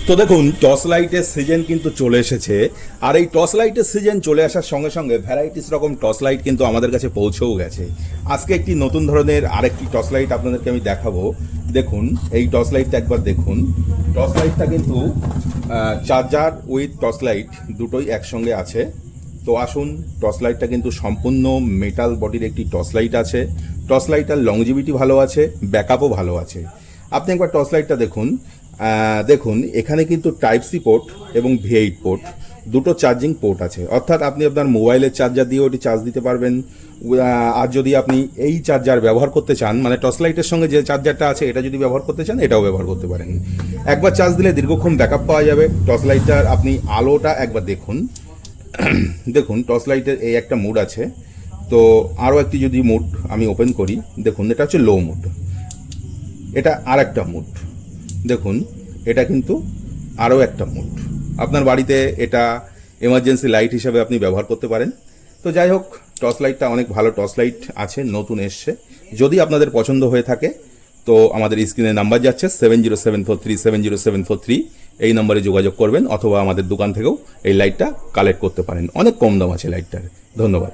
তো দেখুন টর্চ লাইটের সিজন কিন্তু চলে এসেছে। আর এই টর্চ লাইটের সিজন চলে আসার সঙ্গে সঙ্গে ভ্যারাইটিস রকম টর্চ লাইট কিন্তু আমাদের কাছে পৌঁছেও গেছে। আজকে একটি নতুন ধরনের আরেকটি টর্চ লাইট আপনাদেরকে আমি দেখাবো। দেখুন এই টর্চ লাইটটা একবার দেখুন। টর্চ লাইটটা কিন্তু চার্জার উইথ টর্চ লাইট দুটোই একসঙ্গে আছে। তো আসুন, টর্চ লাইটটা কিন্তু সম্পূর্ণ মেটাল বডির একটি টর্চ লাইট আছে। টর্চ লাইটটার লংজিভিটি ভালো আছে, ব্যাকআপও ভালো আছে। আপনি একবার টর্চ লাইটটা দেখুন। দেখুন এখানে কিন্তু টাইপ সি পোর্ট এবং ভি8 পোর্ট দুটো চার্জিং পোর্ট আছে, অর্থাৎ আপনি আপনার মোবাইলের চার্জার দিয়ে ওটি চার্জ দিতে পারবেন। আর যদি আপনি এই চার্জার ব্যবহার করতে চান, মানে টর্চ লাইটের সঙ্গে যে চার্জারটা আছে এটা যদি ব্যবহার করতে চান, এটাও ব্যবহার করতে পারেন। একবার চার্জ দিলে দীর্ঘক্ষণ ব্যাকআপ পাওয়া যাবে। টর্চ লাইটটার আপনি আলোটা একবার দেখুন। দেখুন টর্চ লাইটের এই একটা মুড আছে। তো আরও একটি যদি মুড আমি ওপেন করি, দেখুন এটা হচ্ছে লো মুড, এটা আর একটা মুড। দেখুন এটা কিন্তু আরও একটা মুড। আপনার বাড়িতে এটা এমার্জেন্সি লাইট হিসাবে আপনি ব্যবহার করতে পারেন। তো যাই হোক, টর্চ লাইটটা অনেক ভালো টর্চ লাইট আছে, নতুন এসছে। যদি আপনাদের পছন্দ হয়ে থাকে তো আমাদের স্ক্রিনে নাম্বার যাচ্ছে 7074370743, এই নম্বরে যোগাযোগ করবেন, অথবা আমাদের দোকান থেকেও এই লাইটটা কালেক্ট করতে পারেন। অনেক কম দাম আছে লাইটটার। ধন্যবাদ।